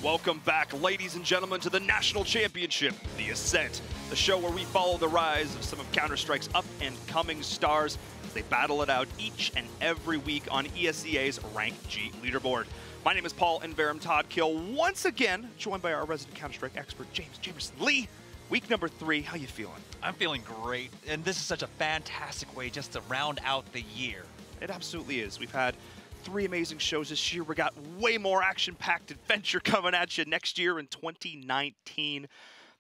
Welcome back, ladies and gentlemen, to the National Championship, the Ascent, the show where we follow the rise of some of Counter-Strike's up-and-coming stars as they battle it out each and every week on ESEA's Rank G leaderboard. My name is Paul Enverum Todd Kill, once again joined by our resident Counter-Strike expert, James Jamerson Lee. Week number 3, how you feeling? I'm feeling great, and this is such a fantastic way just to round out the year. It absolutely is. We've had 3 amazing shows this year. We got way more action-packed adventure coming at you next year in 2019.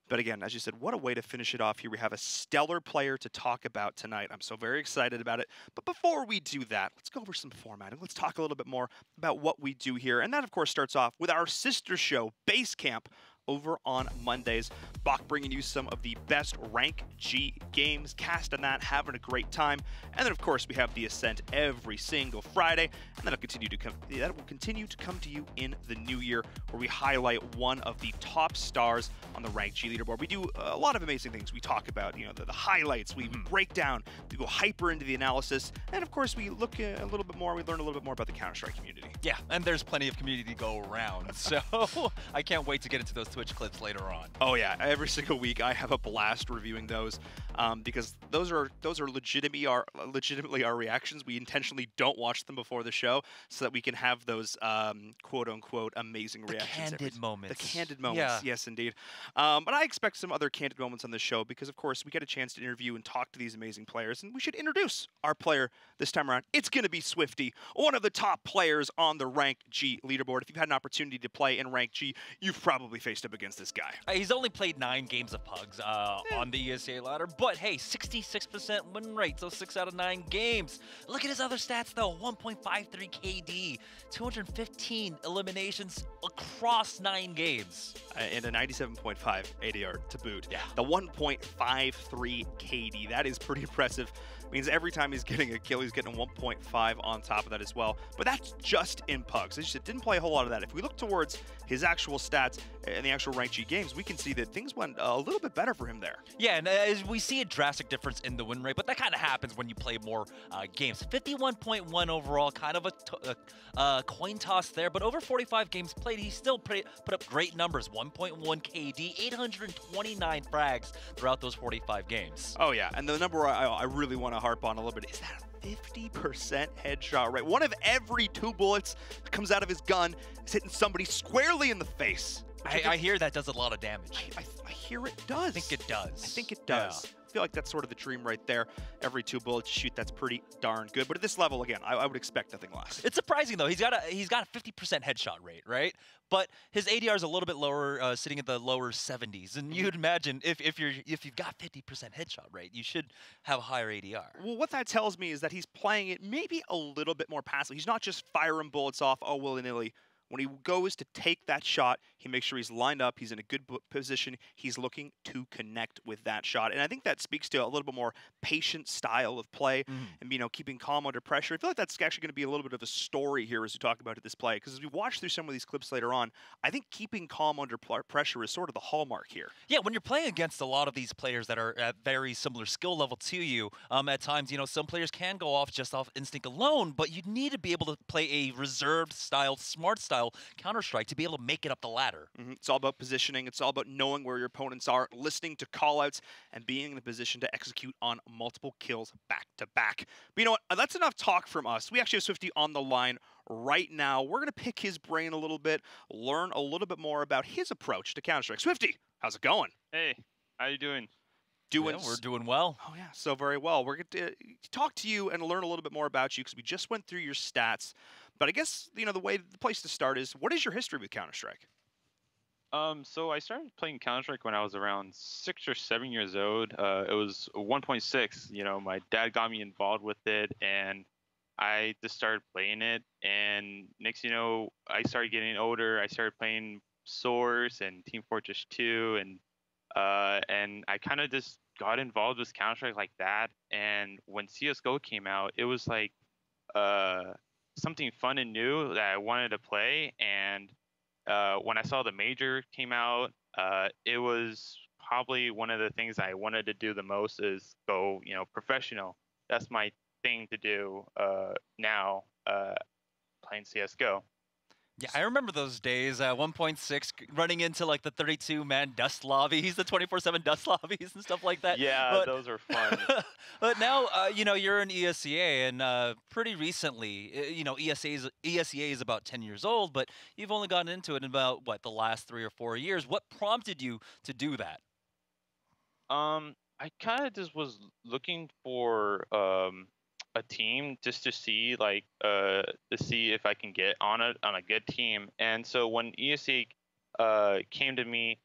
But again, as you said, what a way to finish it off here. We have a stellar player to talk about tonight. I'm so very excited about it. But before we do that, let's go over some formatting. Let's talk a little bit more about what we do here. And that, of course, starts off with our sister show, Base Camp, over on Mondays. Bach bringing you some of the best Rank G games, casting that, having a great time. And then, of course, we have the Ascent every single Friday. And that will continue to come to you in the new year, where we highlight one of the top stars on the Rank G leaderboard. We do a lot of amazing things. We talk about, the highlights. We break down. We go hyper into the analysis. And, of course, we look a little bit more. We learn a little bit more about the Counter-Strike community. Yeah, and there's plenty of community to go around. So I can't wait to get into those Twitch clips later on. Oh yeah, every single week I have a blast reviewing those because those are legitimately our reactions. We intentionally don't watch them before the show so that we can have those quote unquote amazing reactions. The candid moments. The candid moments, yeah. Yes indeed. But I expect some other candid moments on the show because of course we get a chance to interview and talk to these amazing players, and we should introduce our player this time around. It's going to be Swifty, one of the top players on the Rank G leaderboard. If you've had an opportunity to play in Rank G, you've probably faced up against this guy. He's only played 9 games of Pugs on the ESEA ladder, but hey, 66% win rate, so 6 out of 9 games. Look at his other stats though, 1.53 KD, 215 eliminations across 9 games. And a 97.5 ADR to boot. Yeah. The 1.53 KD, that is pretty impressive. Means every time he's getting a kill, he's getting 1.5 on top of that as well. But that's just in Pugs. As you said, didn't play a whole lot of that. If we look towards his actual stats in the actual Rank G games, we can see that things went a little bit better for him there. Yeah, and as we see a drastic difference in the win rate, but that kind of happens when you play more games. 51.1 overall, kind of a coin toss there, but over 45 games played, he still put up great numbers. 1.1 KD, 829 frags throughout those 45 games. Oh yeah, and the number I really want to harp on a little bit is that 50% headshot rate. One of every 2 bullets that comes out of his gun is hitting somebody squarely in the face. I hear that does a lot of damage. I hear it does. I think it does. I think it does. Yeah. I feel like that's sort of the dream right there. Every 2 bullets you shoot, that's pretty darn good. But at this level, again, I would expect nothing less. It's surprising though. He's got a 50% headshot rate, right? But his ADR is a little bit lower, sitting at the lower 70s. And you'd imagine if you've got 50% headshot rate, you should have a higher ADR. Well, what that tells me is that he's playing it maybe a little bit more passively. He's not just firing bullets off willy-nilly. When he goes to take that shot, he makes sure he's lined up, he's in a good position, he's looking to connect with that shot. And I think that speaks to a little bit more patient style of play and, keeping calm under pressure. I feel like that's actually going to be a little bit of a story here as we talk about this play, because as we watch through some of these clips later on, I think keeping calm under pressure is sort of the hallmark here. Yeah, when you're playing against a lot of these players that are at very similar skill level to you, at times, some players can go off just off instinct alone, but you need to be able to play a reserved style, smart style Counter-Strike to be able to make it up the ladder. It's all about positioning. It's all about knowing where your opponents are, listening to callouts, and being in a position to execute on multiple kills back to back. But you know what? That's enough talk from us. We actually have Swifty on the line right now. We're going to pick his brain a little bit, learn a little bit more about his approach to Counter-Strike. Swifty, how's it going? Hey, how you doing? We're doing well. Oh yeah, so very well. We're going to talk to you and learn a little bit more about you because we just went through your stats. But I guess, the place to start is, what is your history with Counter-Strike? So I started playing Counter-Strike when I was around 6 or 7 years old. It was 1.6. My dad got me involved with it, and I just started playing it. And next, I started getting older. I started playing Source and Team Fortress 2, and I kind of just got involved with Counter-Strike like that. And when CS:GO came out, it was like something fun and new that I wanted to play. And when I saw the major came out, it was probably one of the things I wanted to do the most is go, professional. That's my thing to do now, playing CS:GO. Yeah, I remember those days. 1.6 running into like the 32-man dust lobbies, the 24/7 dust lobbies and stuff like that. Yeah, But those are fun. but now you know you're in ESEA, and pretty recently, you know ESEA is about 10 years old, but you've only gotten into it in about what the last 3 or 4 years. What prompted you to do that? I kind of just was looking for a team just to see to see if I can get on a good team. And so when ESC came to me,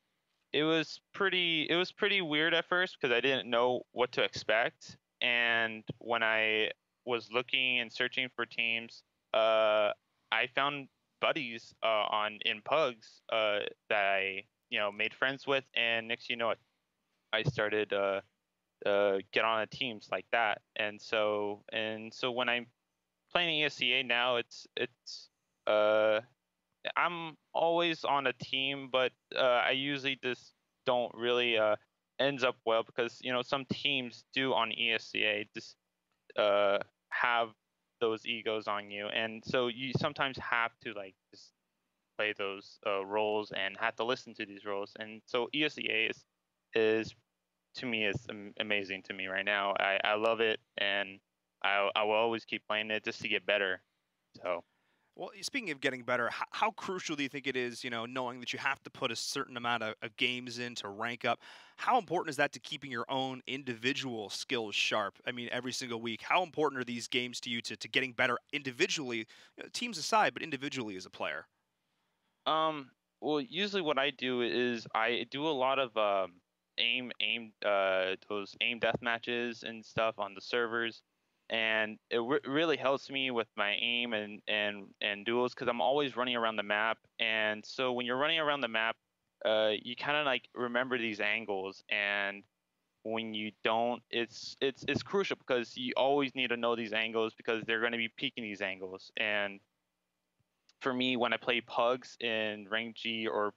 it was pretty weird at first because I didn't know what to expect. And when I was looking and searching for teams, I found buddies on in pugs that I made friends with, and next you know it, I started get on teams like that. And so when I'm playing ESEA now, it's uh, I'm always on a team, but I usually just don't really ends up well because some teams do on ESEA just uh, have those egos on you, and so you sometimes have to like just play those roles and have to listen to these roles. And so ESEA is to me is amazing to me right now. I love it, and I will always keep playing it just to get better. So Well, speaking of getting better, how crucial do you think it is, knowing that you have to put a certain amount of games in to rank up? How important is that to keeping your own individual skills sharp? I mean, every single week, how important are these games to you to getting better individually, teams aside, but individually as a player? um, well, usually what I do is I do a lot of aim those aim death matches and stuff on the servers, and it really helps me with my aim and duels because I'm always running around the map. And so when you're running around the map, you kind of like remember these angles, and when you don't, it's crucial because you always need to know these angles because they're going to be peeking these angles. And for me, when I play pugs in rank G or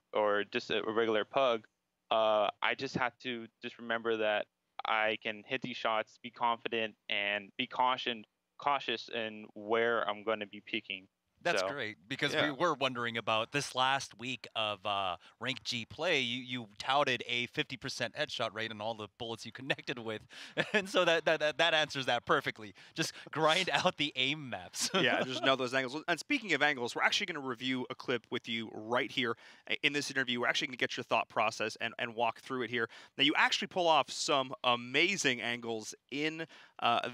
just a regular pug, I just have to just remember that I can hit these shots, be confident, and be cautious in where I'm going to be peaking. That's So great because we Yeah. were wondering about this last week of rank G play. You touted a 50% headshot rate on all the bullets you connected with, and so that answers that perfectly. Just grind out the aim maps. Yeah, just know those angles. And speaking of angles, we're actually going to review a clip with you right here in this interview. We're actually going to get your thought process and walk through it here. Now, you actually pull off some amazing angles in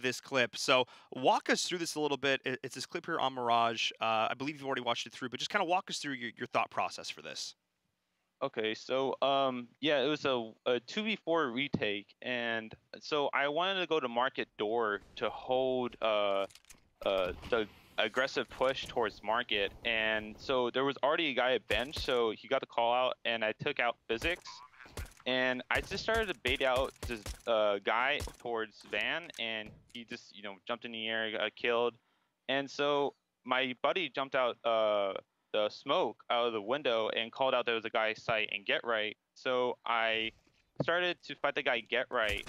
this clip. So walk us through this a little bit. It's this clip here on Mirage. I believe you've already watched it through, but just kind of walk us through your thought process for this. okay, so yeah, it was a 2v4 retake, and so I wanted to go to market door to hold the aggressive push towards market. And so there was already a guy at bench, so he got the call out, and I took out physics, and I just started to bait out this guy towards van, and he just jumped in the air, got killed. And so my buddy jumped out the smoke out of the window and called out there was a guy sight and get right. So I started to fight the guy get right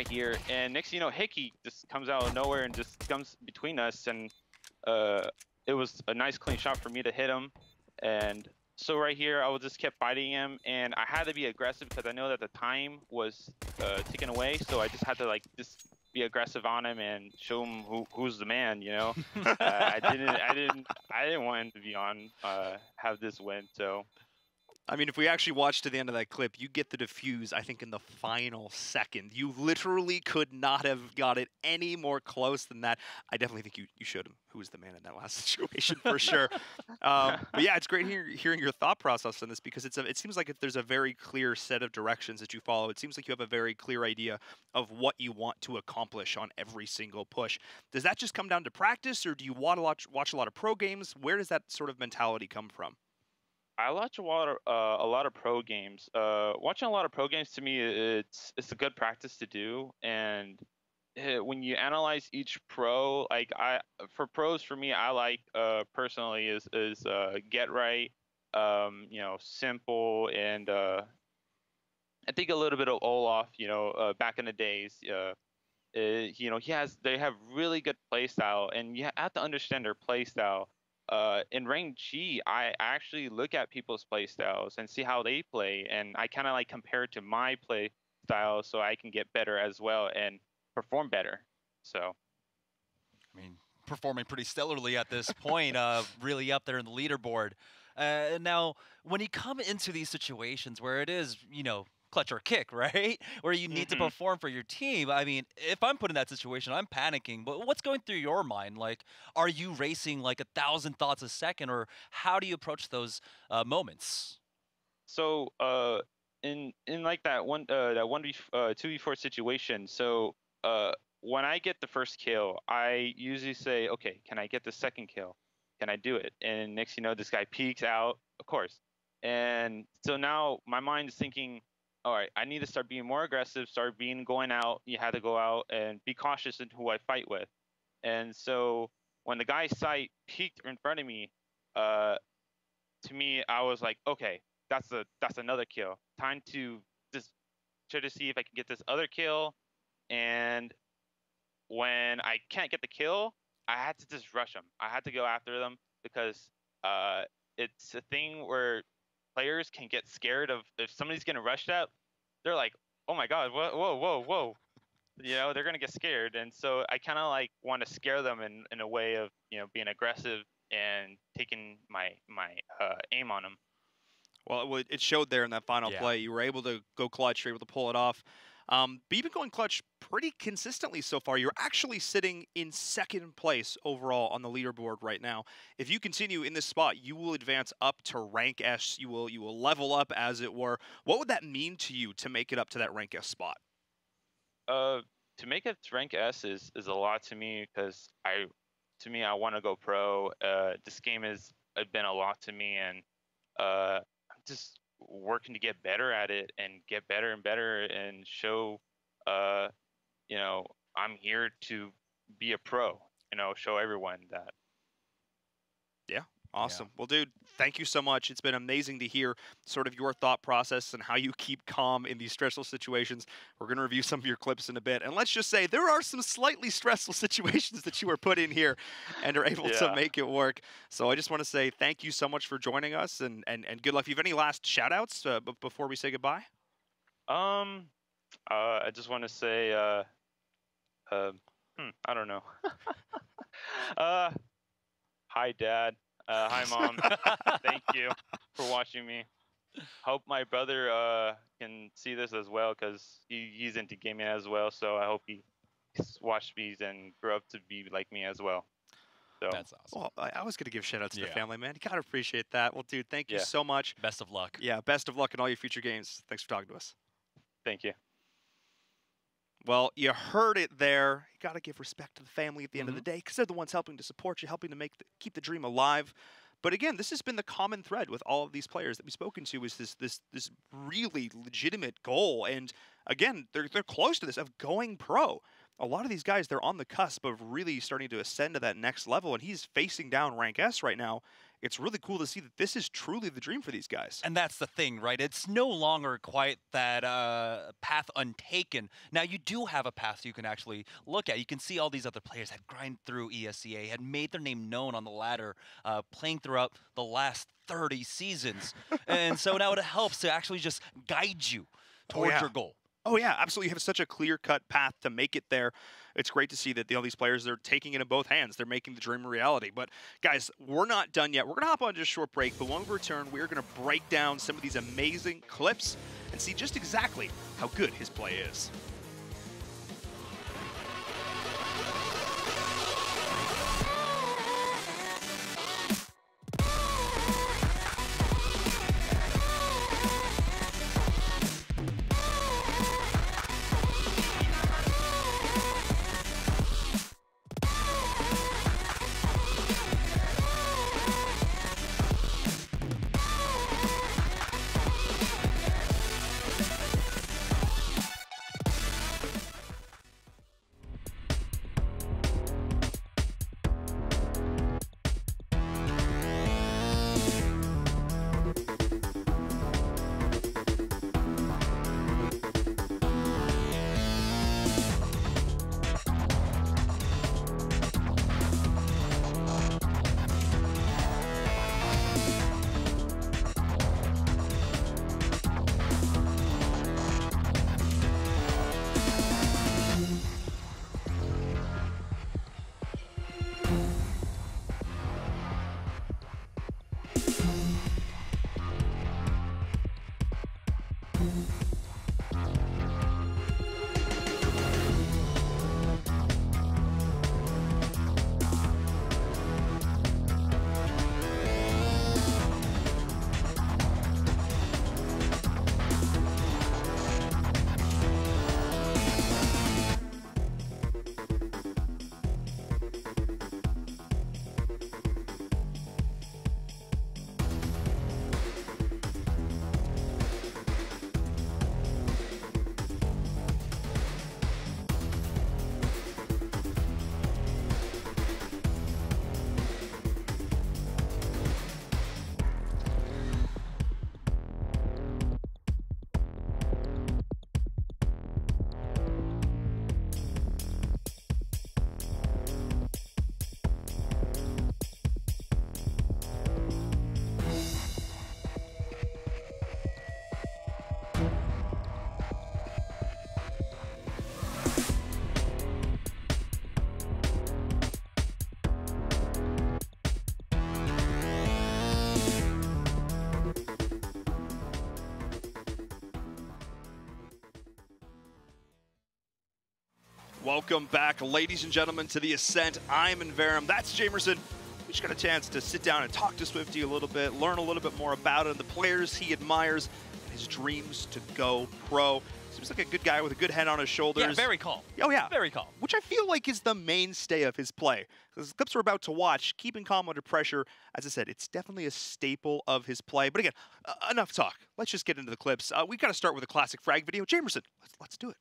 here, and next thing you know, Hickey just comes out of nowhere and just comes between us, and it was a nice clean shot for me to hit him. And so right here, I just kept fighting him, and I had to be aggressive because I know that the time was ticking away. So I just had to like just be aggressive on him and show him who's the man. I didn't want him to be on have this win. So I mean, if we actually watch to the end of that clip, you get the defuse, I think, in the final second. You literally could not have got it any more close than that. I definitely think you showed him who was the man in that last situation for sure. But yeah, it's great hearing your thought process on this because it seems like there's a very clear set of directions that you follow. It seems like you have a very clear idea of what you want to accomplish on every single push. Does that just come down to practice, or do you want to watch a lot of pro games? Where does that sort of mentality come from? I watch a lot of pro games. Watching a lot of pro games to me, it's a good practice to do. And when you analyze each pro, like for pros for me, I like personally is get right, simple, and I think a little bit of Olaf, back in the days. They have really good play style, and you have to understand their play style. in rank G, I actually look at people's play styles and see how they play, and I kind of like compare it to my play style so I can get better as well and perform better. So, I mean, performing pretty stellarly at this point, really up there in the leaderboard. Now, when you come into these situations where it is, clutch or kick, right? Where you need to perform for your team. I mean, if I'm put in that situation, I'm panicking. But what's going through your mind? Like, are you racing like 1,000 thoughts a second, or how do you approach those moments? so in like that 2v4 situation, so when I get the first kill, I usually say, okay, can I get the second kill? Can I do it? And next, this guy peeks out, of course. And so now my mind is thinking, all right, I need to start being more aggressive, start going out. You have to go out and be cautious in who I fight with. And so when the guy's sight peeked in front of me, to me, I was like, okay, that's another kill. Time to just try to see if I can get this other kill. And when I can't get the kill, I had to just rush them. I had to go after them because it's a thing where players can get scared of if somebody's getting rushed at. They're like, oh my god, whoa, whoa, whoa. They're gonna get scared, and so I kind of like want to scare them in a way of being aggressive and taking my aim on them. Well, it showed there in that final play. You were able to go clutch. You were able to pull it off. But you've been going clutch pretty consistently so far. You're actually sitting in second place overall on the leaderboard right now. If you continue in this spot, you will advance up to rank S. You will level up, as it were. What would that mean to you to make it up to that rank S spot? To make it to rank S is a lot to me because I want to go pro. This game has been a lot to me, and I'm just working to get better at it and get better and better and show, I'm here to be a pro. Show everyone that. Yeah. Awesome. Well, dude, thank you so much. It's been amazing to hear sort of your thought process and how you keep calm in these stressful situations. We're going to review some of your clips in a bit. And let's just say there are some slightly stressful situations that you were put in here and are able to make it work. So I just want to say thank you so much for joining us and good luck. If you have any last shout outs before we say goodbye? I just want to say, I don't know. Hi, Dad. Hi, Mom. Thank you for watching me. Hope my brother can see this as well because he's into gaming as well. So I hope he watched these and grow up to be like me as well. So that's awesome. Well, I was going to give shout outs to the family, man. You got to appreciate that. Well, dude, thank you so much. Best of luck. Yeah, best of luck in all your future games. Thanks for talking to us. Thank you. Well, you heard it there. You got to give respect to the family at the end of the day because they're the ones helping to support you, helping to keep the dream alive. But again, this has been the common thread with all of these players that we've spoken to is this really legitimate goal. And again, they're close to this of going pro. A lot of these guys, they're on the cusp of really starting to ascend to that next level, and he's facing down rank S right now. It's really cool to see that this is truly the dream for these guys. And that's the thing, right? It's no longer quite that path untaken. Now, you do have a path you can actually look at. You can see all these other players that grind through ESEA, had made their name known on the ladder, playing throughout the last 30 seasons. And so now it helps to actually just guide you towards your goal. Oh, yeah, absolutely. You have such a clear-cut path to make it there. It's great to see that these players are taking it in both hands. They're making the dream a reality. But, guys, we're not done yet. We're going to hop on just a short break. But when we return, we're going to break down some of these amazing clips and see just exactly how good his play is. Welcome back, ladies and gentlemen, to the Ascent. I'm Inverum. That's Jamerson. We just got a chance to sit down and talk to Swifty a little bit, learn a little bit more about him, the players he admires, and his dreams to go pro. Seems like a good guy with a good head on his shoulders. Yeah, very calm. Oh, yeah. Very calm. Which I feel like is the mainstay of his play. Because the clips we're about to watch, keeping calm under pressure, as I said, it's definitely a staple of his play. But again, enough talk. Let's just get into the clips. We've got to start with a classic frag video. Jamerson, let's do it.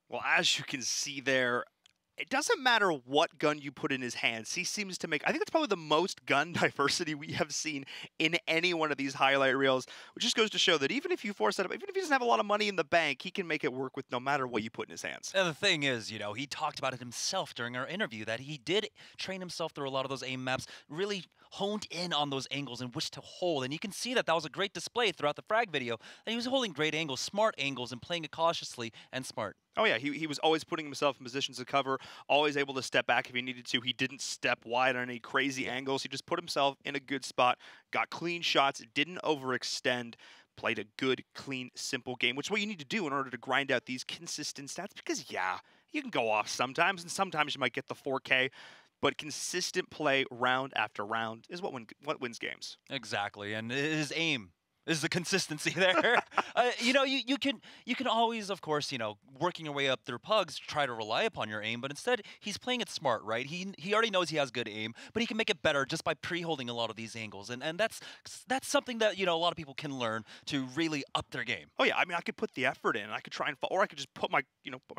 Well, as you can see there, it doesn't matter what gun you put in his hands. He seems to make, I think that's probably the most gun diversity we have seen in any one of these highlight reels, which just goes to show that even if you force it up, even if he doesn't have a lot of money in the bank, he can make it work with no matter what you put in his hands. And the thing is, you know, he talked about it himself during our interview that he did train himself through a lot of those aim maps, really honed in on those angles and which to hold. And you can see that that was a great display throughout the frag video. And he was holding great angles, smart angles, and playing it cautiously and smart. Oh, yeah, he was always putting himself in positions of cover, always able to step back if he needed to. He didn't step wide on any crazy angles. He just put himself in a good spot, got clean shots, didn't overextend, played a good, clean, simple game, which is what you need to do in order to grind out these consistent stats. Because, yeah, you can go off sometimes, and sometimes you might get the 4K, but consistent play round after round is what wins games. Exactly, and his aim is the consistency there. You know, you can always, of course, you know, working your way up through pugs, try to rely upon your aim, but instead he's playing it smart, right? He already knows he has good aim, but he can make it better just by pre-holding a lot of these angles, and that's something that, you know, a lot of people can learn to really up their game. Oh yeah, I mean, I could put the effort in, I could try and fall, or I could just put my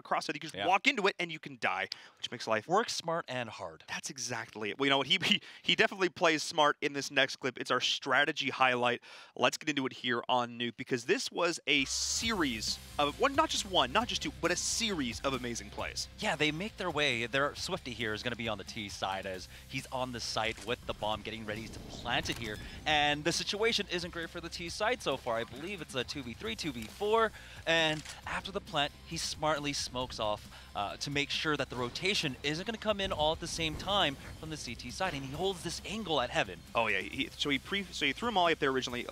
crosshead. You can just walk into it and you can die, which makes life work smart and hard. That's exactly it. Well, you know what? He definitely plays smart in this next clip. It's our strategy highlight. Let's get into into it here on Nuke, because this was a series of, not just one, not just two, but a series of amazing plays. Yeah, they make their way. Their Swifty here is going to be on the T side as he's on the site with the bomb, getting ready to plant it here. And the situation isn't great for the T side so far. I believe it's a 2v3, 2v4. And after the plant, he smartly smokes off to make sure that the rotation isn't going to come in all at the same time from the CT side. And he holds this angle at Heaven. Oh yeah, so he threw him all up there originally,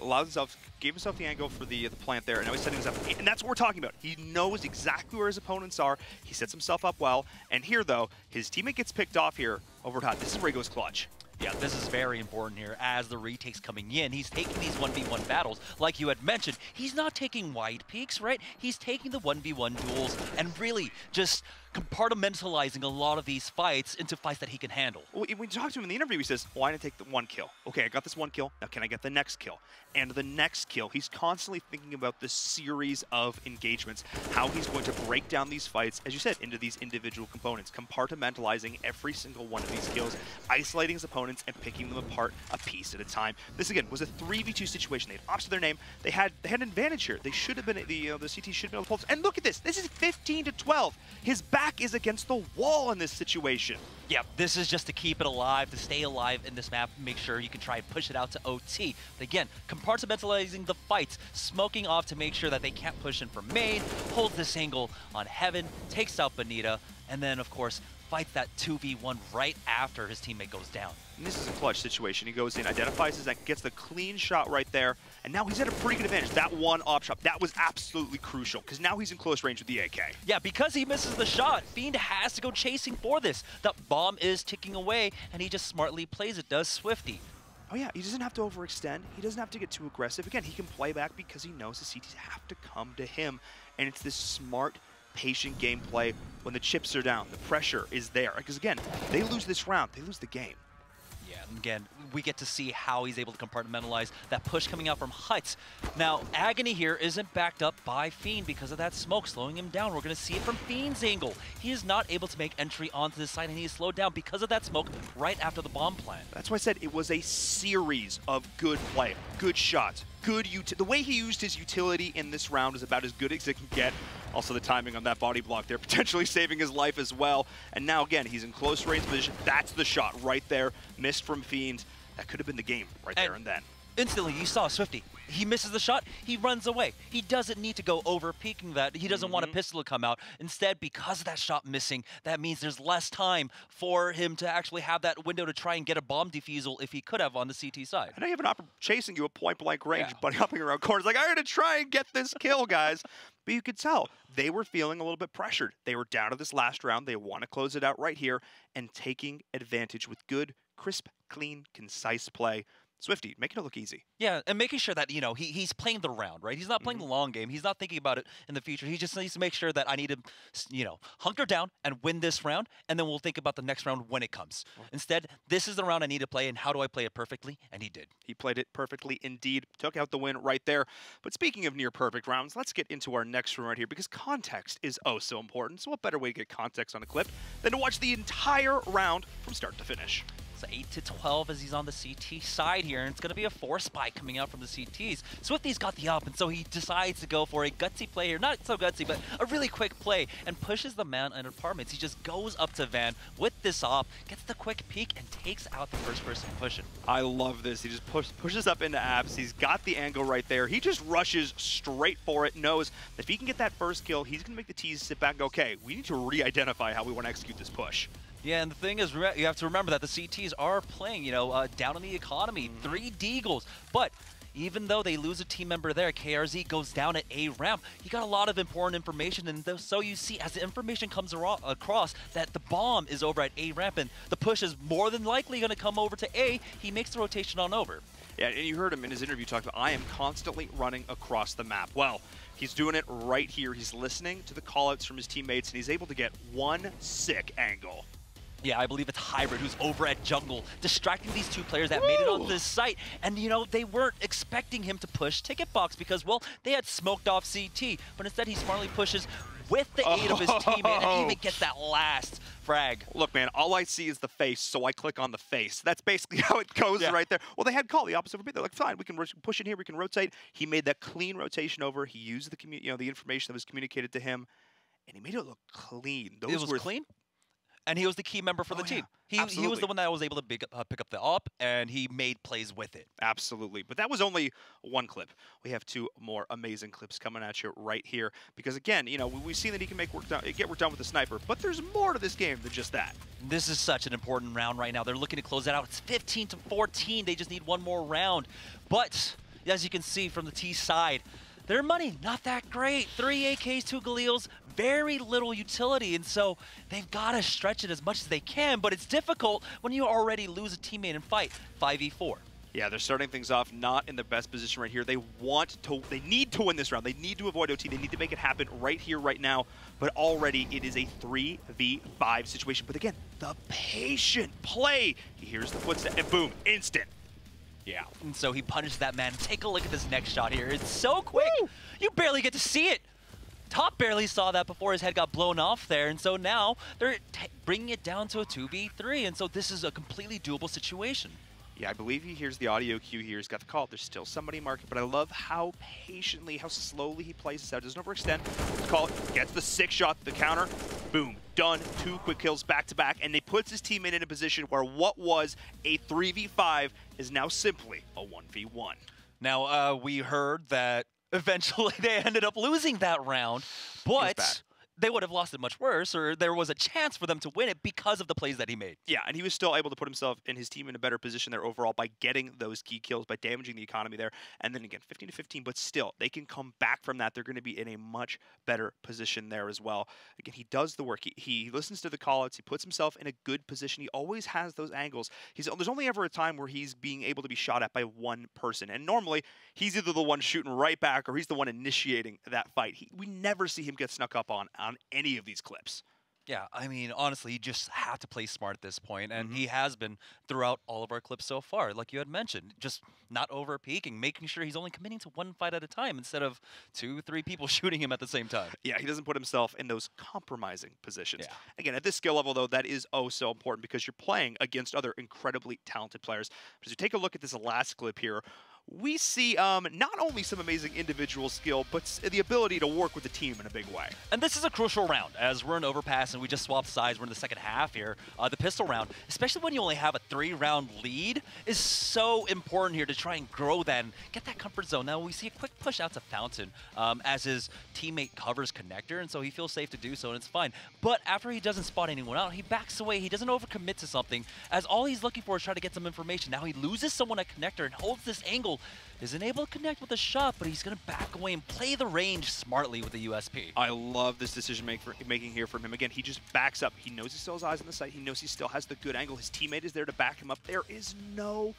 gave himself the angle for the plant there, and now he's setting this up. And that's what we're talking about. He knows exactly where his opponents are. He sets himself up well. And here though, his teammate gets picked off here over top. This is where he goes clutch. Yeah, this is very important here as the retake's coming in. He's taking these 1v1 battles. Like you had mentioned, he's not taking wide peaks, right? He's taking the 1v1 duels and really just compartmentalizing a lot of these fights into fights that he can handle. When you talk to him in the interview, he says, well, I didn't take the one kill. Okay, I got this one kill. Now can I get the next kill? And the next kill. He's constantly thinking about the series of engagements, how he's going to break down these fights, as you said, into these individual components, compartmentalizing every single one of these kills, isolating his opponents, and picking them apart a piece at a time. This, again, was a 3v2 situation. They had ops to their name. They had an advantage here. They should have been, the CT should have been able to pull this. And look at this. This is 15-12. His back is against the wall in this situation. Yeah, this is just to keep it alive, to stay alive in this map, make sure you can try and push it out to OT. But again, compartmentalizing the fights, smoking off to make sure that they can't push in from main, holds this angle on Heaven, takes out Bonita, and then, of course, fights that 2v1 right after his teammate goes down. And this is a clutch situation. He goes in, identifies his, gets the clean shot right there, and now he's at a pretty good advantage. That one op shot, that was absolutely crucial, because now he's in close range with the AK. Yeah, because he misses the shot, Fiend has to go chasing for this. The bomb is ticking away, and he just smartly plays it, does Swifty. Oh yeah, he doesn't have to overextend. He doesn't have to get too aggressive. Again, he can play back because he knows the CTs have to come to him, and it's this smart, patient gameplay when the chips are down. The pressure is there. Because again, they lose this round, they lose the game. Yeah, and again, we get to see how he's able to compartmentalize that push coming out from Huts. Now, Agony here isn't backed up by Fiend because of that smoke slowing him down. We're going to see it from Fiend's angle. He is not able to make entry onto this side, and he is slowed down because of that smoke right after the bomb plant. That's why I said it was a series of good play, good shots, good the way he used his utility in this round is about as good as it can get. Also, the timing on that body block there, potentially saving his life as well. And now, again, he's in close range position. That's the shot right there. Missed from Fiend. That could have been the game right there and then. Instantly, you saw Swifty. He misses the shot, he runs away. He doesn't need to go over peeking that. He doesn't want a pistol to come out. Instead, because of that shot missing, that means there's less time for him to actually have that window to try and get a bomb defusal if he could have on the CT side. I know you have an opera chasing you at point-blank range, but hopping around corners like, I gotta try and get this kill, guys. But you could tell they were feeling a little bit pressured. They were down to this last round. They want to close it out right here and taking advantage with good, crisp, clean, concise play. Swifty, making it look easy. Yeah, and making sure that, you know, he's playing the round, right? He's not playing the long game. He's not thinking about it in the future. He just needs to make sure that I need to, you know, hunker down and win this round, and then we'll think about the next round when it comes. Instead, this is the round I need to play, and how do I play it perfectly? And he did. He played it perfectly indeed. Took out the win right there. But speaking of near-perfect rounds, let's get into our next round right here, because context is oh so important. So what better way to get context on a clip than to watch the entire round from start to finish? So 8-12 as he's on the CT side here, and it's going to be a force spike coming out from the CTs. Swifty's got the up, and so he decides to go for a gutsy play here. Not so gutsy, but a really quick play, and pushes the man in apartments. He just goes up to Van with this op, gets the quick peek, and takes out the first person pushing. I love this. He just pushes up into Abs. He's got the angle right there. He just rushes straight for it, knows that if he can get that first kill, he's going to make the T's sit back and go, okay, we need to re-identify how we want to execute this push. Yeah, and the thing is, you have to remember that the CTs are playing, you know, down in the economy, 3 Deagles. But even though they lose a team member there, KRZ goes down at A ramp. He got a lot of important information, and so you see, as the information comes across, that the bomb is over at A ramp, and the push is more than likely going to come over to A. He makes the rotation on over. Yeah, and you heard him in his interview talk about, I am constantly running across the map. Well, he's doing it right here. He's listening to the callouts from his teammates, and he's able to get one sick angle. Yeah, I believe it's Hybrid who's over at Jungle, distracting these 2 players that made it onto this site. And, you know, they weren't expecting him to push Ticket Box because, well, they had smoked off CT. But instead, he smartly pushes with the aid of his teammate and even gets that last frag. Look, man, all I see is the face, so I click on the face. That's basically how it goes right there. Well, they had call the opposite would be. They're like, fine, we can push in here, we can rotate. He made that clean rotation over. He used the the information that was communicated to him, and he made it look clean. It was clean. And he was the key member for the team. He was the one that was able to pick up the op, and he made plays with it. Absolutely. But that was only one clip. We have two more amazing clips coming at you right here. Because, again, we've seen that he can get work done with the sniper. But there's more to this game than just that. This is such an important round right now. They're looking to close it out. It's 15-14. They just need one more round. But, as you can see from the T side, their money, not that great. 3 AKs, 2 Galils, very little utility, and so they've got to stretch it as much as they can, but it's difficult when you already lose a teammate in fight, 5v4. Yeah, they're starting things off not in the best position right here. They need to win this round. They need to avoid OT. They need to make it happen right here, right now, but already it is a 3v5 situation. But again, the patient play. He hears the footstep, and boom, instant. Yeah. And so he punishes that man. Take a look at this next shot here. It's so quick. Woo! You barely get to see it. Top barely saw that before his head got blown off there, and so now they're bringing it down to a 2v3, and so this is a completely doable situation. Yeah, I believe he hears the audio cue here. He's got the call. There's still somebody marking, but I love how patiently, how slowly he plays this out. Doesn't overextend. Call it. Gets the 6 shot, the counter. Boom. Done. 2 quick kills back to back, and they puts his teammate in a position where what was a 3v5 is now simply a 1v1. Now, we heard that eventually they ended up losing that round, but they would have lost it much worse, or there was a chance for them to win it because of the plays that he made. Yeah, and he was still able to put himself and his team in a better position there overall by getting those key kills, by damaging the economy there. And then again, 15-15, but still, they can come back from that. They're going to be in a much better position there as well. Again, he does the work. He listens to the call-outs. He puts himself in a good position. He always has those angles. There's only ever a time where he's being able to be shot at by one person. And normally, he's either the one shooting right back or he's the one initiating that fight. We never see him get snuck up on any of these clips. Yeah, I mean, honestly, you just have to play smart at this point, and he has been throughout all of our clips so far, like you had mentioned, just not over-peaking, making sure he's only committing to one fight at a time instead of 2, 3 people shooting him at the same time. Yeah, he doesn't put himself in those compromising positions. Yeah. Again, at this skill level, though, that is oh so important because you're playing against other incredibly talented players. As you take a look at this last clip here, we see not only some amazing individual skill, but the ability to work with the team in a big way. And this is a crucial round, as we're in overpass and we just swapped sides. We're in the second half here. The pistol round, especially when you only have a 3-round lead, is so important here to try and grow that and get that comfort zone. Now we see a quick push out to Fountain as his teammate covers Connector, and so he feels safe to do so, and it's fine. But after he doesn't spot anyone out, he backs away. He doesn't overcommit to something, as all he's looking for is try to get some information. Now he loses someone at Connector and holds this angle. Isn't able to connect with a shot, but he's going to back away and play the range smartly with the USP. I love this decision making here from him. Again, he just backs up. He knows he still has eyes on the sight. He knows he still has the good angle. His teammate is there to back him up. There is no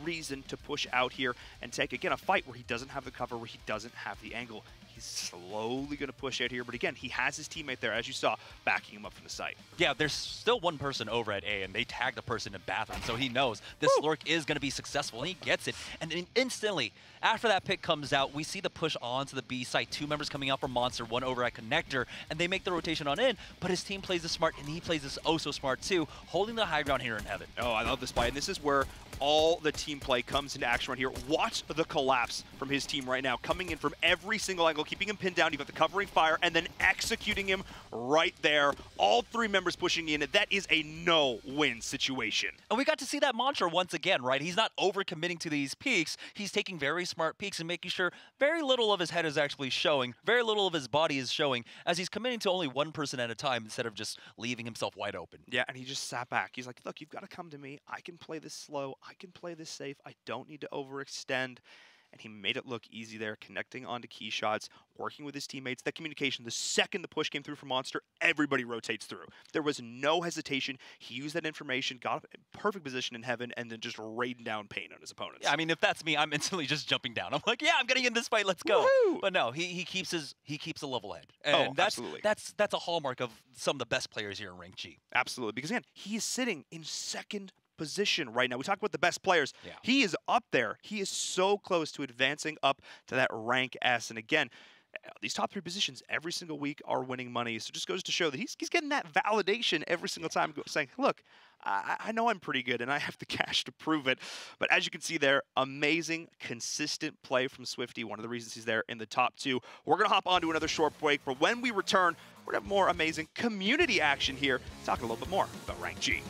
reason to push out here and take, again, a fight where he doesn't have the cover, where he doesn't have the angle. He's slowly going to push out here, but again, he has his teammate there, as you saw, backing him up from the site. Yeah, there's still one person over at A, and they tagged the person in bathroom, so he knows this lurk is going to be successful, and he gets it. And then instantly, after that pick comes out, we see the push onto the B site. 2 members coming out from Monster, 1 over at Connector, and they make the rotation on in, but his team plays this smart, and he plays this oh so smart too, holding the high ground here in Heaven. Oh, I love this play, and this is where all the team play comes into action right here. Watch the collapse from his team right now, coming in from every single angle, keeping him pinned down. You've got the covering fire, and then executing him right there. All 3 members pushing in. That is a no-win situation. And we got to see that mantra once again, right? He's not over-committing to these peaks. He's taking very smart peaks and making sure very little of his head is actually showing, very little of his body is showing, as he's committing to only one person at a time instead of just leaving himself wide open. Yeah, and he just sat back. He's like, look, you've got to come to me. I can play this slow. I can play this safe. I don't need to overextend. And he made it look easy there, connecting onto key shots, working with his teammates. That communication, the second the push came through from Monster, everybody rotates through. There was no hesitation. He used that information, got a perfect position in Heaven, and then just raiding down pain on his opponents. Yeah, I mean, if that's me, I'm instantly just jumping down. I'm like, yeah, I'm getting in this fight. Let's go. Woohoo! But no, he keeps a level head. And absolutely. That's a hallmark of some of the best players here in Rank G. Absolutely, because again, he is sitting in second position right now. We talk about the best players. Yeah. He is up there. He is so close to advancing up to that rank S. And again, these top 3 positions every single week are winning money. So it just goes to show that he's getting that validation every single time, saying, look, I know I'm pretty good and I have the cash to prove it. But as you can see there, amazing, consistent play from Swifty. One of the reasons he's there in the top 2. We're going to hop on to another short break. But when we return, we're going to have more amazing community action here, talking a little bit more about Rank G.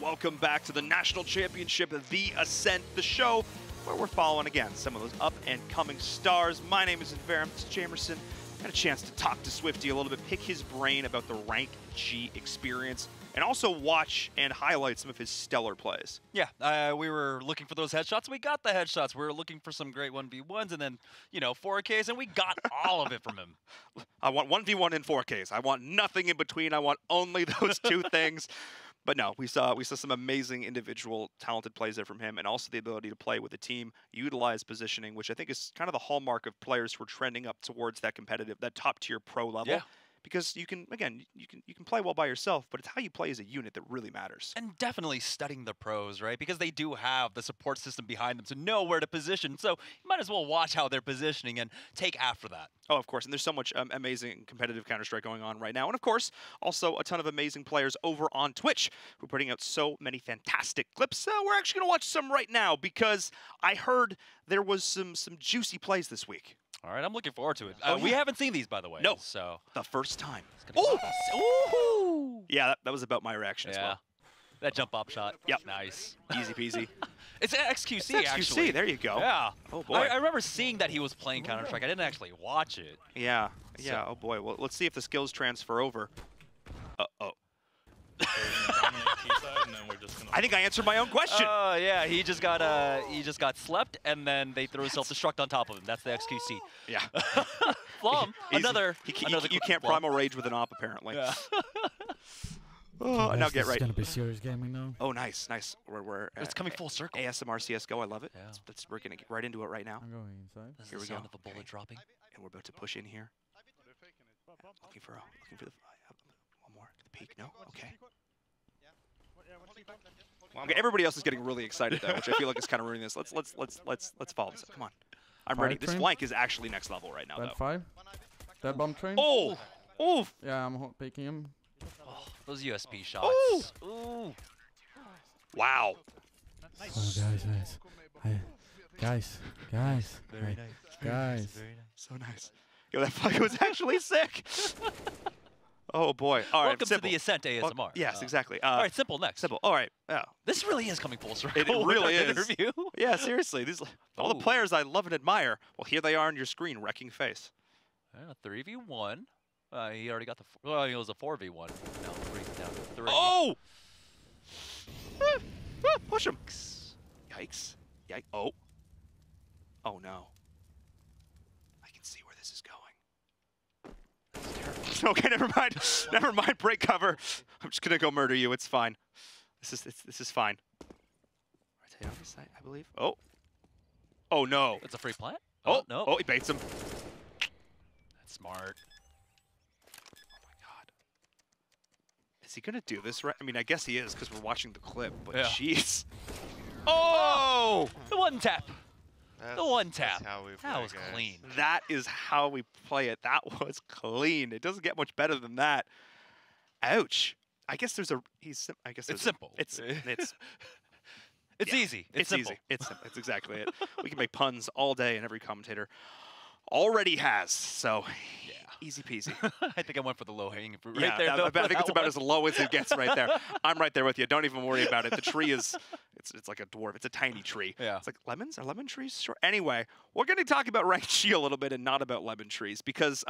Welcome back to the National Championship, the Ascent, the show where we're following, again, some of those up-and-coming stars. My name is Inverum Jamerson. Had a chance to talk to Swifty a little bit, pick his brain about the Rank G experience, and also watch and highlight some of his stellar plays. Yeah, we were looking for those headshots. We got the headshots. We were looking for some great 1v1s and then, 4Ks, and we got all of it from him. I want 1v1 and 4Ks. I want nothing in between. I want only those 2 things. But no, we saw some amazing individual talented plays there from him, and also the ability to play with a team, utilize positioning, which I think is kind of the hallmark of players who are trending up towards that top tier pro level. Yeah. Because you can play well by yourself, but it's how you play as a unit that really matters. And definitely studying the pros, right? Because they do have the support system behind them to know where to position. So you might as well watch how they're positioning and take after that. Oh, of course. And there's so much amazing competitive Counter-Strike going on right now. And of course, also a ton of amazing players over on Twitch who are putting out so many fantastic clips. We're actually going to watch some right now because I heard there was some juicy plays this week. All right, I'm looking forward to it. Oh, We haven't seen these, by the way. No, so the first time. Ooh! Yeah, that was about my reaction as Yeah, well. that jump up shot. Yep. Nice. Easy peasy. It's an XQC, It's XQC, actually. there you go. Yeah. Oh, boy. I remember seeing that he was playing Counter-Strike. I didn't actually watch it. Yeah, yeah, oh boy. Well, let's see if the skills transfer over. Uh-oh. I think I answered my own question. Oh, yeah, he just got slept, and then they threw a self-destruct on top of him. That's the XQC. Yeah. Flom, another you can't Flom. primal rage with an op, apparently. Yeah. Oh, now get right. It's gonna be serious gaming now. Oh, nice, nice. We're It's coming full circle. ASMR CSGO, I love it. Yeah. We're gonna get right into it right now. I'm going inside. This is Here the we sound go. of a bullet dropping. And we're about to push in here. Looking for the one more. The peak. No. Okay. Okay. Everybody else is getting really excited though, which I feel like is kind of ruining this. Let's follow this. Come on. I'm ready. This flank is actually next level right now, Dead though. 5. Dead bomb train. Oh! Oh! Yeah, I'm peeking him. Oh, those USP shots. Ooh. Ooh. Wow. Oh, guys. Very nice. Guys. Very nice. So nice. Yo, that flank was actually sick. Oh, boy. All right, Welcome simple. to the Ascent ASMR. Yes, exactly. All right, simple next. Simple. All right. Yeah. This really is coming full circle. It really with our is. Interview. Yeah, seriously. These all the Ooh. players I love and admire. Well, here they are on your screen, wrecking face. 3v1. He already got the. Well, it was a 4v1. Now 3 down to 3. Oh! Push him. Yikes. Yikes. Oh. Oh, no. I can see where this is going. That's terrible. Okay, never mind. Never mind. Break cover. I'm just going to go murder you. It's fine. This is fine. Rotate on his side, I believe. Oh. Oh, no. It's a free plant. Oh, no. Oh, he baits him. That's smart. Oh, my God. Is he going to do this right? I mean, I guess he is because we're watching the clip, but Yeah. jeez. Oh! The one tap. The one tap. That's how we play, That was guys. clean. That is how we play it. That was clean. It doesn't get much better than that. Ouch. I guess there's a. I guess It's there's simple. It's It's yeah, easy. It's simple. easy. It's simple. It's exactly it. We can make puns all day, and every commentator already has. So Yeah. easy peasy. I think I went for the low hanging fruit Yeah, right there. I though, for think it's that about one. as low as it gets right there. I'm right there with you. Don't even worry about it. The tree is, it's like a dwarf. It's a tiny tree. Yeah. It's like lemons. Are lemon trees? Sure. Anyway, we're going to talk about ranked G a little bit and not about lemon trees because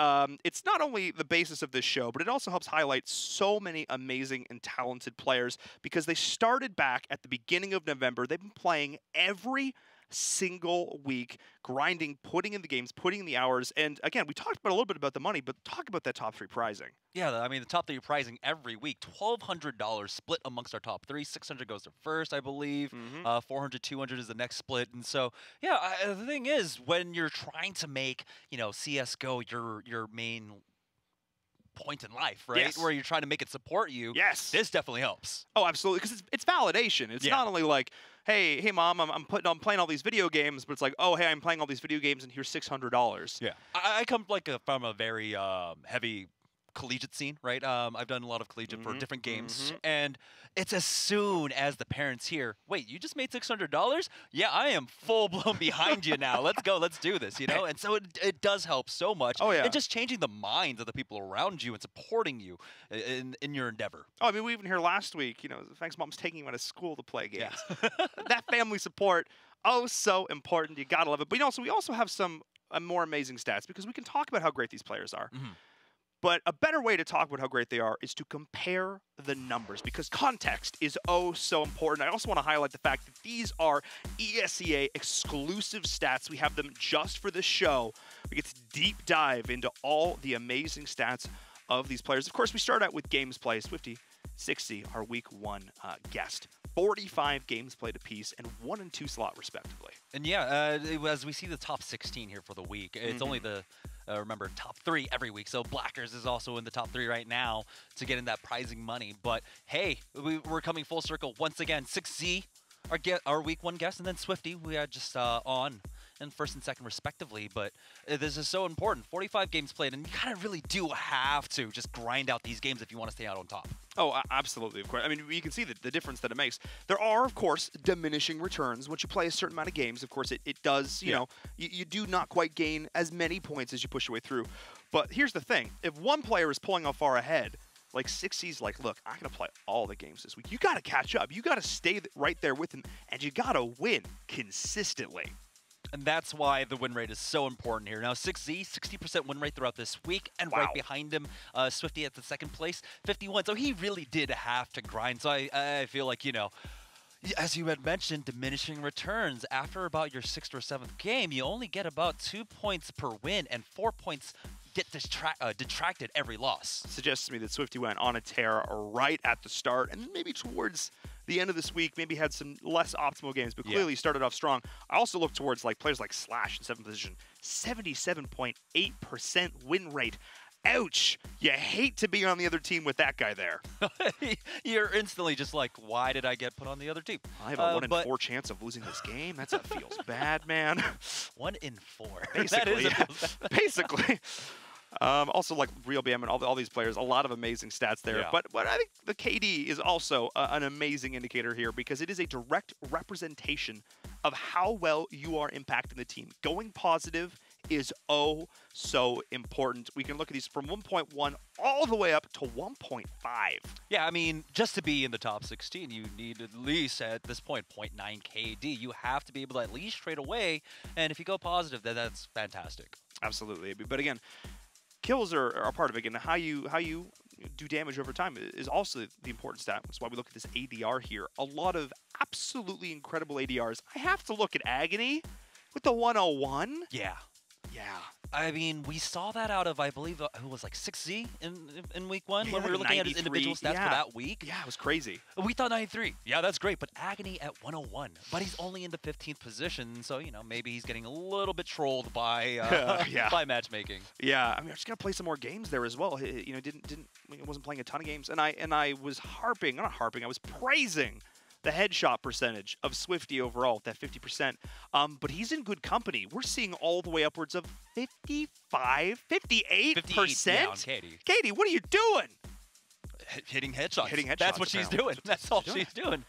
it's not only the basis of this show, but it also helps highlight so many amazing and talented players because they started back at the beginning of November. They've been playing every single week, grinding, putting in the games, putting in the hours. And again, we talked about a little bit about the money, but talk about that top 3 prizing. Yeah, I mean, the top 3 pricing every week, $1,200 split amongst our top 3. 600 goes to first, I believe. 400, 200 is the next split. And so, yeah, the thing is, when you're trying to make, CSGO your main point in life, right? Yes. Where you're trying to make it support you. Yes. This definitely helps. Oh, absolutely, because it's validation. It's Yeah. not only like, hey, mom, I'm playing all these video games, but it's like, oh, hey, I'm playing all these video games, and here's $600. Yeah. I come from a very heavy collegiate scene, right? I've done a lot of collegiate for different games, and it's as soon as the parents hear, wait, you just made $600? Yeah, I am full-blown behind you now. Let's go. Let's do this, And so it does help so much. Oh, yeah. And just changing the minds of the people around you and supporting you in your endeavor. Oh, I mean, we even hear last week, thanks, mom's taking him out of school to play games. Yeah. That family support, oh, so important. You gotta love it. But we also have some more amazing stats because we can talk about how great these players are. But a better way to talk about how great they are is to compare the numbers because context is oh so important. I also want to highlight the fact that these are ESEA exclusive stats. We have them just for the show. We get to deep dive into all the amazing stats of these players. Of course, we start out with games played. Swifty, 60, our week 1 guest. 45 games played apiece and 1 and 2 slot respectively. And yeah, as we see the top 16 here for the week, it's only the remember, top 3 every week. So Blackers is also in the top 3 right now to get in that prizing money. But hey, we're coming full circle once again. 6Z, our week 1 guest, and then Swifty, we had just on in first and second respectively. But this is so important. 45 games played, and you kind of really do have to just grind out these games if you want to stay out on top. Oh, absolutely, of course. I mean, you can see the difference that it makes. There are, of course, diminishing returns. Once you play a certain amount of games, of course, it does, you know, you do not quite gain as many points as you push your way through. But here's the thing. If one player is pulling off far ahead, like 6C's like, look, I'm going to play all the games this week. You got to catch up. You got to stay right there with him, and you got to win consistently. And that's why the win rate is so important here. Now, 6Z, 60% win rate throughout this week, and right behind him, Swifty at the second place, 51. So he really did have to grind. So I feel like, you know, as you had mentioned, diminishing returns. After about your 6th or 7th game, you only get about 2 points per win, and 4 points get detracted every loss. Suggests to me that Swifty went on a tear right at the start, and then maybe towards the end of this week, maybe had some less optimal games, but clearly started off strong. I also look towards like players like Slash in 7th position, 77.8% win rate Ouch! You hate to be on the other team with that guy there. You're instantly just like, why did I get put on the other team? I have a 1 in 4 chance of losing this game. That feels bad, man. 1 in 4. Basically, That yeah. is Basically. Also, like Real BM and all these players, a lot of amazing stats there. Yeah. But I think the KD is also an amazing indicator here because it is a direct representation of how well you are impacting the team. Going positive is so important. We can look at these from 1.1 all the way up to 1.5. Yeah, I mean, just to be in the top 16, you need at least, at this point, 0.9 KD. You have to be able to at least trade away, and if you go positive, then that's fantastic. Absolutely. But again, kills are a part of it. Again, how you do damage over time is also the important stat. That's why we look at this ADR here. A lot of absolutely incredible ADRs. I have to look at Agony with the 101. Yeah. Yeah. I mean, we saw that out of, I believe, who was like 6Z in week 1 when we were like looking at his 93, individual stats for that week. Yeah, it was crazy. We thought 93. Yeah, that's great. But Agony at 101. But he's only in the 15th position, so, you know, maybe he's getting a little bit trolled by by matchmaking. Yeah, I mean, I'm just gonna play some more games there as well. You know, wasn't playing a ton of games, and I was I was praising the headshot percentage of Swifty overall, that 50%. But he's in good company. We're seeing all the way upwards of 58%. 58, yeah, on Katie. Katie, what are you doing? Hitting headshots. Hitting headshots, That's what she's doing. That's all she's doing.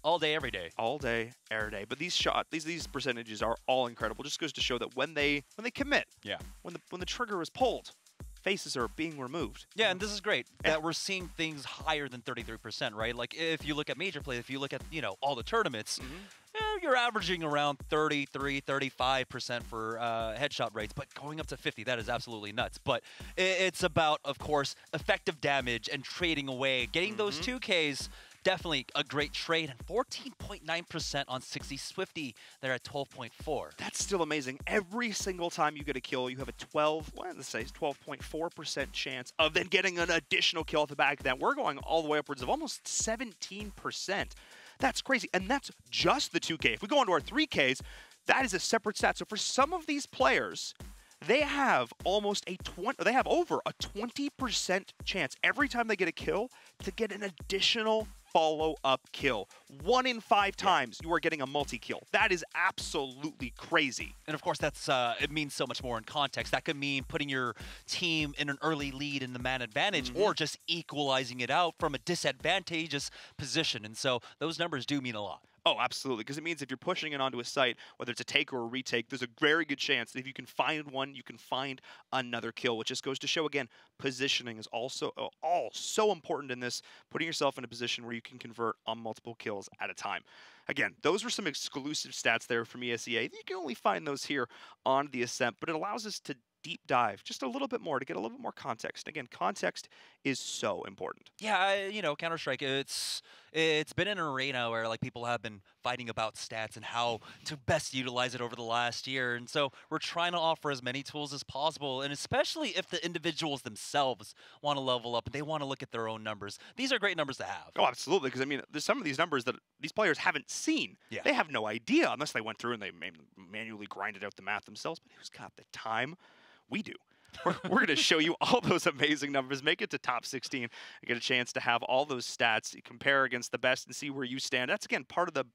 All day, every day. All day, every day. But these percentages are all incredible. Just goes to show that when they commit, yeah, when the trigger is pulled, faces are being removed. Yeah, and this is great that we're seeing things higher than 33%, right? Like if you look at major play, if you look at, you know, all the tournaments, you're averaging around 33, 35% for headshot rates, but going up to 50, that is absolutely nuts. But it's about, of course, effective damage and trading away. Getting those 2Ks, definitely a great trade, and 14.9% on 60 Swifty. They're at 12.4. That's still amazing. Every single time you get a kill, you have a 12.4% chance of then getting an additional kill off the back of that. We're going all the way upwards of almost 17%. That's crazy, and that's just the 2K. If we go on to our 3Ks, that is a separate stat. So for some of these players, they have over a 20% chance every time they get a kill to get an additional follow-up kill. 1 in 5 times you are getting a multi-kill. That is absolutely crazy. And of course, that's it means so much more in context. That could mean putting your team in an early lead in the man advantage, or just equalizing it out from a disadvantageous position. And so those numbers do mean a lot. Oh, absolutely, because it means if you're pushing it onto a site, whether it's a take or a retake, there's a very good chance that if you can find one, you can find another kill, which just goes to show, again, positioning is also all so important in this, putting yourself in a position where you can convert on multiple kills at a time. Again, those were some exclusive stats there from ESEA. You can only find those here on the Ascent, but it allows us to deep dive just a little bit more to get a little bit more context. Again, context is so important. Yeah, you know, Counter-Strike, it's been an arena where like people have been fighting about stats and how to best utilize it over the last year. And so we're trying to offer as many tools as possible, and especially if the individuals themselves want to level up and they want to look at their own numbers. These are great numbers to have. Oh, absolutely, because I mean, there's some of these numbers that these players haven't seen. Yeah. They have no idea unless they went through and they manually grinded out the math themselves. But who's got the time? We do. We're going to show you all those amazing numbers, make it to top 16, and get a chance to have all those stats, compare against the best, and see where you stand. That's, again, part of the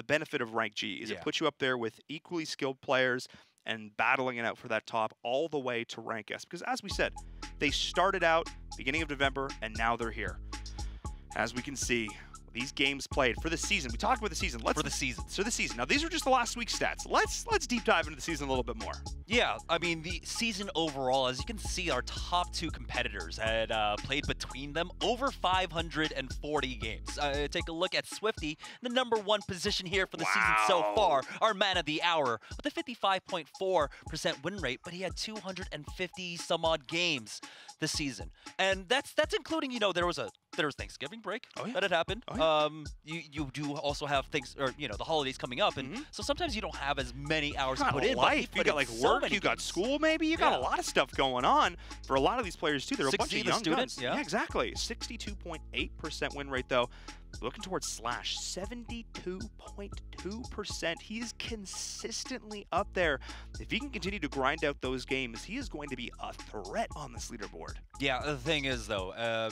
benefit of Rank G, is it puts you up there with equally skilled players and battling it out for that top all the way to Rank S. Because, as we said, they started out beginning of November, and now they're here. As we can see, these games played for the season. We talked about the season. For the season. So the season. Now, these are just the last week's stats. Let's deep dive into the season a little bit more. Yeah, I mean, the season overall, as you can see, our top 2 competitors had played between them over 540 games. Take a look at Swifty, the #1 position here for the season so far, our man of the hour, with a 55.4% win rate, but he had 250 some odd games this season. And that's including, you know, there was a there was Thanksgiving break Oh, yeah. that had happened. Oh, You do also have things, or the holidays coming up, and so sometimes you don't have as many hours You to got put in. But life. You put got in like so work. many You got games. school. Maybe you got Yeah. a lot of stuff going on for a lot of these players too. They're a bunch of 60 the young student, guns. yeah. Exactly. 62.8% win rate though. Looking towards Slash, 72.2%. He is consistently up there. If he can continue to grind out those games, he is going to be a threat on this leaderboard. Yeah, the thing is, though,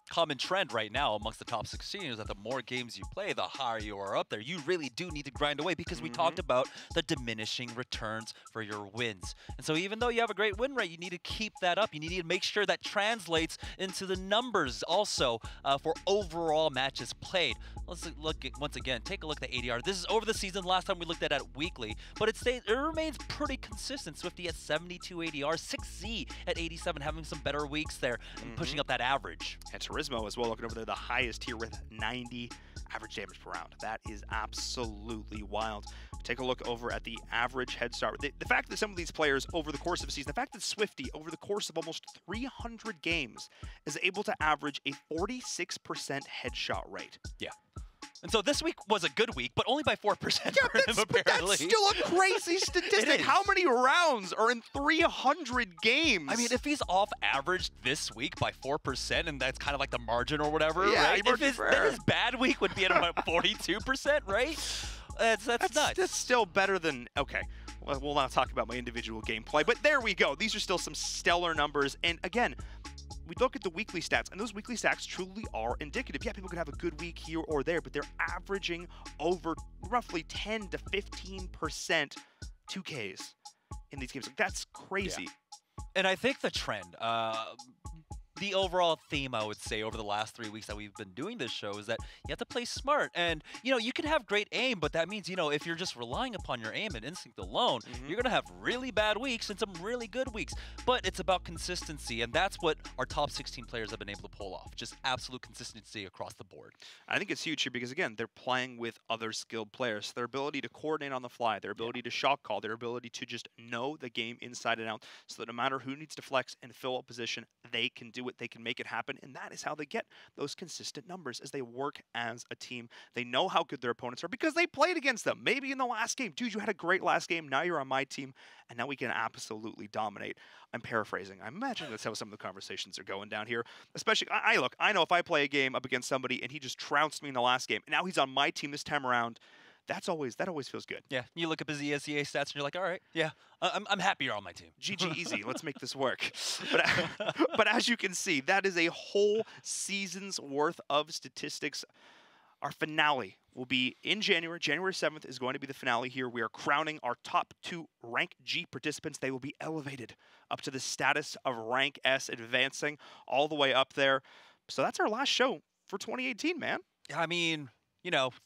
common trend right now amongst the top 16 is that the more games you play, the higher you are up there. You really do need to grind away because we talked about the diminishing returns for your wins. And so even though you have a great win rate, you need to keep that up. You need to make sure that translates into the numbers also for overall matches played. Let's look at, once again, take a look at the ADR. This is over the season. Last time we looked at it weekly, but it remains pretty consistent. Swifty at 72 ADR, 6Z at 87, having some better weeks there and pushing up that average. And Turismo as well, looking over there, the highest here with 90 average damage per round. That is absolutely wild. Take a look over at the average head start. The fact that some of these players over the course of a season, the fact that Swifty over the course of almost 300 games is able to average a 46% headshot rate. Yeah. And so this week was a good week, but only by 4% for him, But that's apparently. still a crazy statistic. is. How many rounds are in 300 games? I mean, if he's off average this week by 4%, and that's kind of like the margin or whatever, Yeah, right? margin Then for his bad week would be at about 42%, right? That's nuts. That's still better than, okay, well, we'll not talk about my individual gameplay, but there we go. These are still some stellar numbers. And again, we look at the weekly stats, and those weekly stats truly are indicative. Yeah, people can have a good week here or there, but they're averaging over roughly 10 to 15% 2Ks in these games. Like, that's crazy. Yeah. And I think the trend, the overall theme, I would say, over the last 3 weeks that we've been doing this show is that you have to play smart. And, you can have great aim, but that means, if you're just relying upon your aim and instinct alone, you're going to have really bad weeks and some really good weeks. But it's about consistency, and that's what our top 16 players have been able to pull off. Just absolute consistency across the board. I think it's huge here because, again, they're playing with other skilled players. Their ability to coordinate on the fly, their ability to shot call, their ability to just know the game inside and out so that no matter who needs to flex and fill up position, they can do it. They can make it happen. And that is how they get those consistent numbers as they work as a team. They know how good their opponents are because they played against them. Maybe in the last game, dude, you had a great last game. Now you're on my team, and now we can absolutely dominate. I'm paraphrasing. I imagine that's how some of the conversations are going down here. Especially, I know if I play a game up against somebody and he just trounced me in the last game, and now he's on my team this time around, that always feels good. Yeah, you look up his ESEA stats and you're like, all right, yeah, I'm happy you're on my team. GG easy. Let's make this work. But as you can see, that is a whole season's worth of statistics. Our finale will be in January. January 7th is going to be the finale here. We are crowning our top 2 Rank G participants. They will be elevated up to the status of Rank S, advancing all the way up there. So that's our last show for 2018, man. I mean,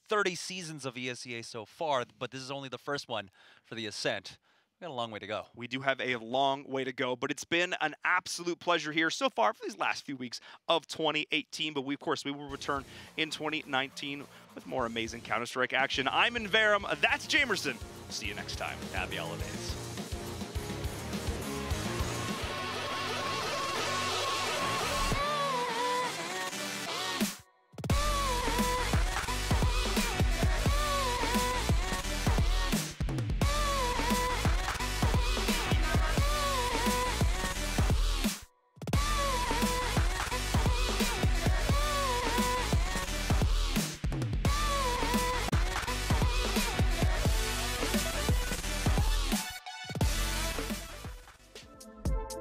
30 seasons of ESEA so far, but this is only the first one for the Ascent. We got a long way to go. We do have a long way to go, but it's been an absolute pleasure here so far for these last few weeks of 2018. But of course, we will return in 2019 with more amazing Counter-Strike action. I'm Inverum. That's Jamerson. See you next time. Happy holidays.